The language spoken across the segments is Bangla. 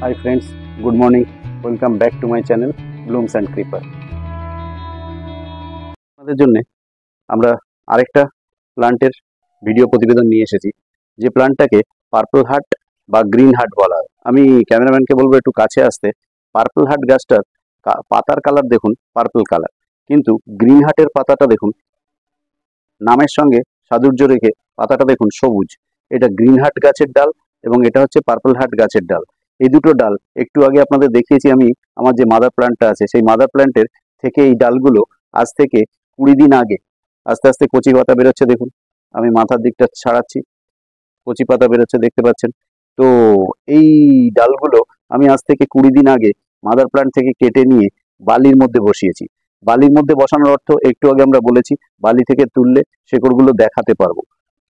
Hi friends, good morning. Welcome back to my channel Blooms and Creeper. আমাদের জন্য আমরা আরেকটা প্লান্টের ভিডিও প্রতিবেদন নিয়ে এসেছি, যে প্লান্টটাকে পার্পল হার্ট বা গ্রিন হার্ট বলা হয়। আমি ক্যামেরাম্যানকে বলবো একটু কাছে আসতে। পার্পল হার্ট গাছটার পাতার কালার দেখুন পার্পল কালার, কিন্তু গ্রিন হার্টের পাতাটা দেখুন নামের সঙ্গে সাদুর্য রেখে পাতাটা দেখুন সবুজ। এটা গ্রিন হার্ট গাছের ডাল এবং এটা হচ্ছে পার্পল হার্ট গাছের ডাল। এই দুটো ডাল একটু আগে আপনাদের দেখিয়েছি আমি। আমার যে মাদার প্ল্যান্টটা আছে সেই মাদার প্ল্যান্টের থেকে এই ডালগুলো আজ থেকে 20 দিন আগে আস্তে আস্তে কচি পাতা বেরোচ্ছে। দেখুন আমি মাথার দিকটা ছাড়াচ্ছি, কচি পাতা বেরোচ্ছে দেখতে পাচ্ছেন তো। এই ডালগুলো আমি আজ থেকে 20 দিন আগে মাদার প্ল্যান্ট থেকে কেটে নিয়ে বালির মধ্যে বসিয়েছি। বালির মধ্যে বসানোর অর্থ একটু আগে আমরা বলেছি, বালি থেকে তুললে শেকড়গুলো দেখাতে পারবো।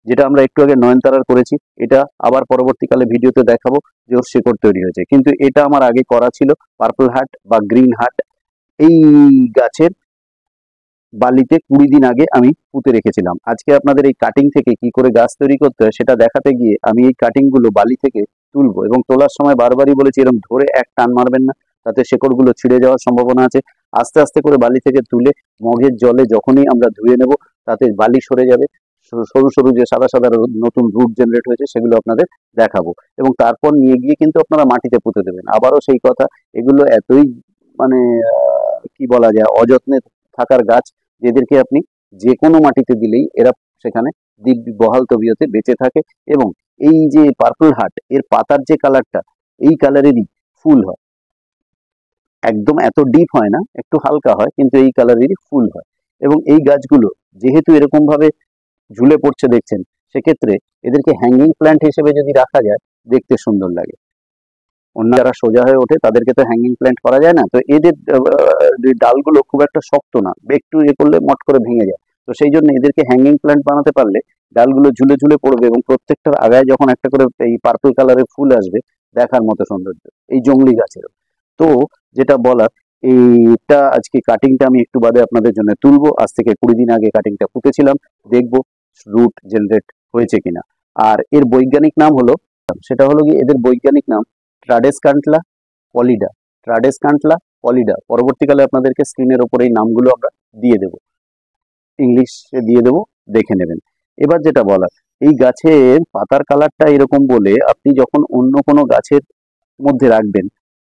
যেটা আমরা একটু আগে নয়নতারার করেছি, এটা আবার পরবর্তীকালে ভিডিওতে দেখাবো যে ওর শেকড় তৈরি হয়েছে। কিন্তু এটা আমার আগে করা ছিল পার্পল হার্ট বা গ্রিন হার্ট। এই গাছের বালিতে 20 দিন আগে আমি পুঁতে রেখেছিলাম। আজকে আপনাদের এই কাটিং থেকে কি করে গাছ তৈরি করতে হয় সেটা দেখাতে গিয়ে আমি এই কাটিংগুলো বালি থেকে তুলবো, এবং তোলার সময় বারবারই বলেছি এরকম ধরে এক টান মারবেন না, তাতে শেকড়গুলো ছিঁড়ে যাওয়ার সম্ভাবনা আছে। আস্তে আস্তে করে বালি থেকে তুলে মগের জলে যখনই আমরা ধুয়ে নেব তাতে বালি সরে যাবে। সরু সরু যে সাদা সাদা নতুন রুট জেনারেট হয়েছে সেগুলো আপনাদের দেখাবো, এবং তারপর নিয়ে গিয়ে কিন্তু আপনারা মাটিতে পুঁতে দেবেন। আবারও সেই কথা, এগুলো এতই মানে কি বলা যায় অযত্নে থাকার গাছ, যেদেরকে আপনি যে কোনো মাটিতে দিলেই এরা সেখানে দিব্যি বহাল তবিয়তে বেঁচে থাকে। এবং এই যে পার্পল হার্ট এর পাতার যে কালারটা, এই কালারেরই ফুল হয়। একদম এত ডিপ হয় না, একটু হালকা হয়, কিন্তু এই কালারেরই ফুল হয়। এবং এই গাছগুলো যেহেতু এরকম ভাবে ঝুলে পড়ছে দেখছেন, সেক্ষেত্রে এদেরকে হ্যাঙ্গিং প্ল্যান্ট হিসেবে যদি রাখা যায় দেখতে সুন্দর লাগে। অন্য যারা সোজা হয়ে ওঠে তাদেরকে তো হ্যাঙ্গিং প্ল্যান্ট করা যায় না, তো এদের ডালগুলো খুব একটা শক্ত না, একটু ইয়ে করলে মট করে ভেঙে যায়। তো সেই জন্য এদেরকে হ্যাঙ্গিং প্ল্যান্ট বানাতে পারলে ডালগুলো ঝুলে ঝুলে পড়বে, এবং প্রত্যেকটার আগায় যখন একটা করে এই পার্পল কালারের ফুল আসবে দেখার মতো সৌন্দর্য এই জংলি গাছের। তো যেটা বলার, এইটা আজকে কাটিংটা আমি একটু বাদে আপনাদের জন্য তুলবো। আজ থেকে 20 দিন আগে কাটিংটা পুঁতেছিলাম, দেখবো রুট জেনারেট হয়েছে কিনা। আর এর বৈজ্ঞানিক নাম হলো, সেটা হলো কি এদের বৈজ্ঞানিক নাম ট্রাডেসকান্টলা পলিডা। ট্রাডেসকান্টলা পলিডা। পরবর্তীকালে আপনাদেরকে স্ক্রিনের ওপরে এই নামগুলো আমরা দিয়ে দেব, ইংলিশে দিয়ে দেব, দেখে নেবেন। এবার যেটা বলার, এই গাছের পাতার কালারটা এরকম বলে আপনি যখন অন্য কোনো গাছের মধ্যে রাখবেন,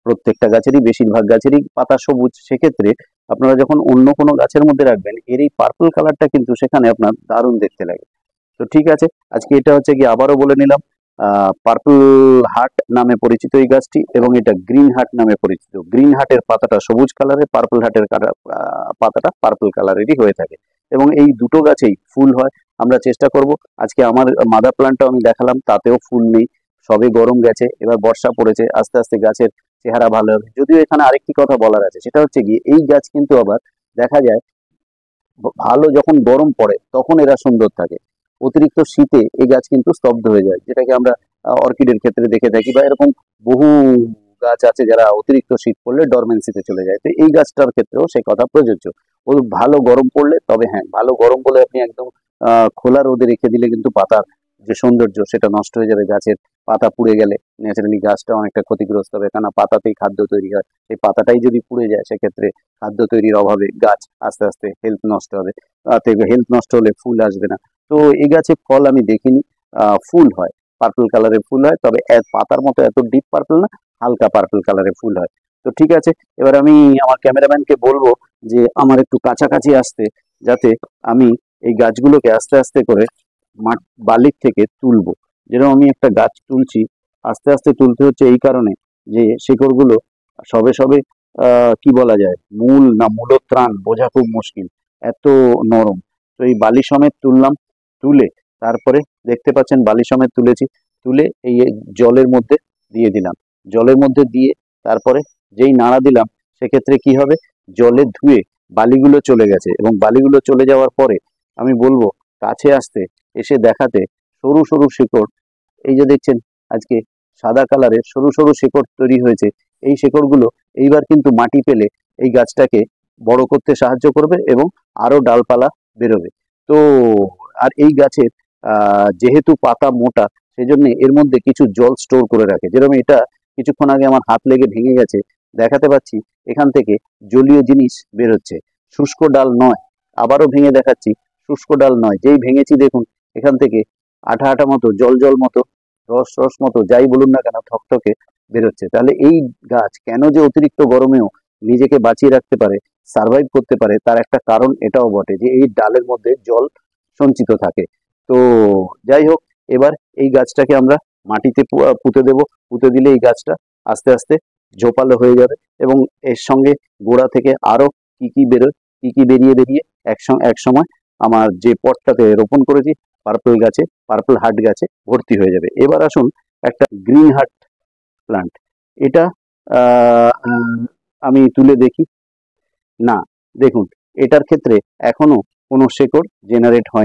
প্রত্যেকটা গাছেরই বেশিরভাগ গাছেরই পাতা সবুজ, সেক্ষেত্রে আপনারা যখন অন্য কোনো গাছের মধ্যে রাখবেন এর এই পার্পল কালারটা কিন্তু সেখানে আপনার দারুণ দেখতে লাগে। তো ঠিক আছে, আজকে এটা হচ্ছে কি আবারও বলে নিলাম, পার্পল হার্ট নামে পরিচিত এই গাছটি, এবং এটা গ্রিন হার্ট নামে পরিচিত। গ্রিন হার্টের পাতাটা সবুজ কালারের, পার্পল হার্টের পাতাটা পার্পল কালারেরই হয়ে থাকে, এবং এই দুটো গাছেই ফুল হয়। আমরা চেষ্টা করব, আজকে আমার মাদার প্ল্যান্টটা আমি দেখালাম, তাতেও ফুল নেই, সবে গরম গেছে, এবার বর্ষা পড়েছে, আস্তে আস্তে গাছের চেহারা ভালো হবে। যদিও এখানে আরেকটি কথা বলার আছে, সেটা হচ্ছে গিয়ে এই গাছ কিন্তু আবার দেখা যায় ভালো যখন গরম পড়ে তখন এরা সুন্দর থাকে, অতিরিক্ত শীতে এই গাছ কিন্তু স্তব্ধ হয়ে যায়, যেটাকে আমরা অর্কিডের ক্ষেত্রে দেখে থাকি, বা এরকম বহু গাছ আছে যারা অতিরিক্ত শীত পড়লে ডরমেন্সিতে চলে যায়। তো এই গাছটার ক্ষেত্রেও সেই কথা প্রযোজ্য। ও ভালো গরম পড়লে, তবে হ্যাঁ ভালো গরম বলে আপনি একদম খোলা রোদে রেখে দিলে কিন্তু পাতার যে সৌন্দর্য সেটা নষ্ট হয়ে যাবে। গাছের পাতা পুড়ে গেলে ন্যাচারালি গাছটা অনেকটা ক্ষতিগ্রস্ত হবে, কেননা পাতাতেই খাদ্য তৈরি হয়। সেই পাতাটাই যদি পুড়ে যায় সেক্ষেত্রে খাদ্য তৈরির অভাবে গাছ আস্তে আস্তে হেলথ নষ্ট হবে, হেলথ নষ্ট হলে ফুল আসবে না। তো এই গাছে ফল আমি দেখিনি, ফুল হয়, পার্পল কালারের ফুল হয়, তবে পাতার মতো এত ডিপ পার্পল না, হালকা পার্পল কালারের ফুল হয়। তো ঠিক আছে, এবার আমি আমার ক্যামেরাম্যানকে বলবো যে আমার একটু কাছাকাছি আসতে, যাতে আমি এই গাছগুলোকে আস্তে আস্তে করে মাঠ বালির থেকে তুলবো। যেরকম আমি একটা গাছ তুলছি, আস্তে আস্তে তুলতে হচ্ছে এই কারণে যে শিকড়গুলো সবে সবে কি বলা যায়, মূল না মূলত্রাণ বোঝা খুব মুশকিল, এত নরম। তো এই বালি সমেত তুললাম, তুলে তারপরে দেখতে পাচ্ছেন বালি সমেত তুলেছি, তুলে এই জলের মধ্যে দিয়ে দিলাম। জলের মধ্যে দিয়ে তারপরে যেই নাড়া দিলাম, সেক্ষেত্রে কি হবে, জলে ধুয়ে বালিগুলো চলে গেছে, এবং বালিগুলো চলে যাওয়ার পরে আমি বলবো কাছে আসতে, এসে দেখাতে সরু সরু শিকড়, এই যে দেখছেন আজকে সাদা কালারের সরু সরু শিকড় তৈরি হয়েছে। এই শিকড়গুলো এইবার কিন্তু মাটি পেলে এই গাছটাকে বড় করতে সাহায্য করবে এবং আরো ডালপালা বেরোবে। তো আর এই গাছের যেহেতু পাতা মোটা, সেজন্য এর মধ্যে কিছু জল স্টোর করে রাখে। যেরকম এটা কিছুক্ষণ আগে আমার হাত লেগে ভেঙে গেছে, দেখাতে পাচ্ছি এখান থেকে জলীয় জিনিস বেরোচ্ছে, শুষ্ক ডাল নয়। আবারও ভেঙে দেখাচ্ছি, শুষ্ক ডাল নয়, যেই ভেঙেছি দেখুন এখান থেকে আঠা আঠা মতো, জল জল মতো, রস রস মতো, যাই বলুন না কেন, থকথকে বেরোচ্ছে। তাহলে এই গাছ কেন যে অতিরিক্ত গরমেও নিজেকে বাঁচিয়ে রাখতে পারে, সার্ভাইভ করতে পারে, তার একটা কারণ এটাও বটে যে এই ডালের মধ্যে জল সঞ্চিত থাকে। তো যাই হোক, এবার এই গাছটাকে আমরা মাটিতে পুঁতে দেব। পুঁতে দিলে এই গাছটা আস্তে আস্তে ঝোপালো হয়ে যাবে এবং এর সঙ্গে গোড়া থেকে আরো কি কি বেরোয়, কি কি বেরিয়ে বেরিয়ে এক সময় আমার যে পটটাতে রোপণ করেছি পার্পল হার্ট গাছে ভর্তি হয়ে যাবে। এবার আসুন একটা গ্রিন হার্ট প্লান্ট, এটা আমি তুলে দেখি। না, দেখুন এটার ক্ষেত্রে এখনো কোনো শেকড় জেনারেট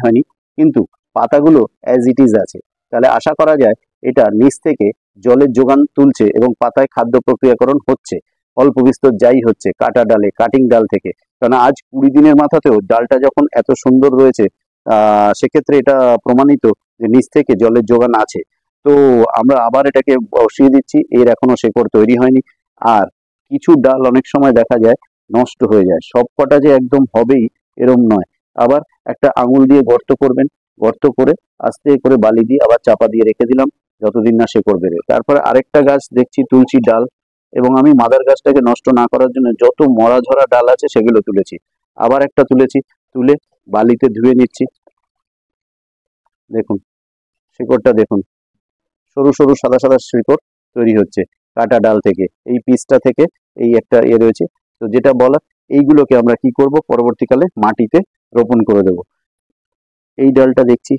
হয়নি, কিন্তু পাতাগুলো অ্যাজ ইট ইজ আছে। তাহলে আশা করা যায় এটা নিচ থেকে জলের যোগান তুলছে এবং পাতায় খাদ্য প্রক্রিয়াকরণ হচ্ছে, অল্প বিস্তর যাই হচ্ছে কাটা ডালে, কাটিং ডাল থেকে। কারণ আজ 20 দিনের মাথাতেও ডালটা যখন এত সুন্দর রয়েছে, সেক্ষেত্রে এটা প্রমাণিত যে নিচ থেকে জলের যোগান আছে। তো আমরা আবার এটাকে বসিয়ে দিচ্ছি, এর এখনো শেকড় তৈরি হয়নি। আর কিছু ডাল অনেক সময় দেখা যায় নষ্ট হয়ে যায়, সব কটা যে একদম হবেই এরম নয়। আবার একটা আঙুল দিয়ে গর্ত করবেন, গর্ত করে আস্তে করে বালি দিয়ে আবার চাপা দিয়ে রেখে দিলাম যতদিন না শেকড় বেরোয়। তারপরে আরেকটা গাছ দেখছি তুলসী ডাল, এবং আমি মাদার গাছটাকে নষ্ট না করার জন্য যত মরা ঝরা ডাল আছে সেগুলো তুলেছি। আবার একটা তুলেছি, তুলে বালিতে ধুয়ে নিচ্ছি। দেখুন শিকড়টা দেখুন, সরু সরু সাদা সাদা শিকড় তৈরি হচ্ছে কাটা ডাল থেকে, এই পিসটা থেকে এই একটা রয়েছে। তো যেটা বলা, এইগুলোকে আমরা কি করব, পরবর্তীকালে মাটিতে রোপণ করে দেব। এই ডালটা দেখছি,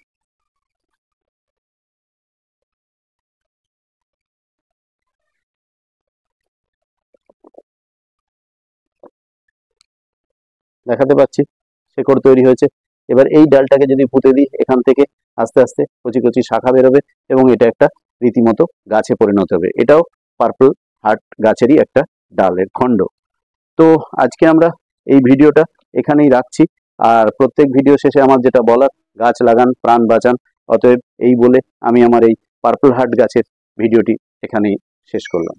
দেখাতে পাচ্ছি শেকড় তৈরি হয়েছে। এবার এই ডালটাকে যদি পুঁতে দিই, এখান থেকে আস্তে আস্তে কচি কচি শাখা বেরোবে এবং এটা একটা রীতিমতো গাছে পরিণত হবে। এটাও পার্পল হার্ট গাছেরই একটা ডালের খণ্ড। তো আজকে আমরা এই ভিডিওটা এখানেই রাখছি। আর প্রত্যেক ভিডিও শেষে আমার যেটা বলার, গাছ লাগান, প্রাণ বাঁচান। অতএব এই বলে আমি আমার এই পার্পল হার্ট গাছের ভিডিওটি এখানেই শেষ করলাম।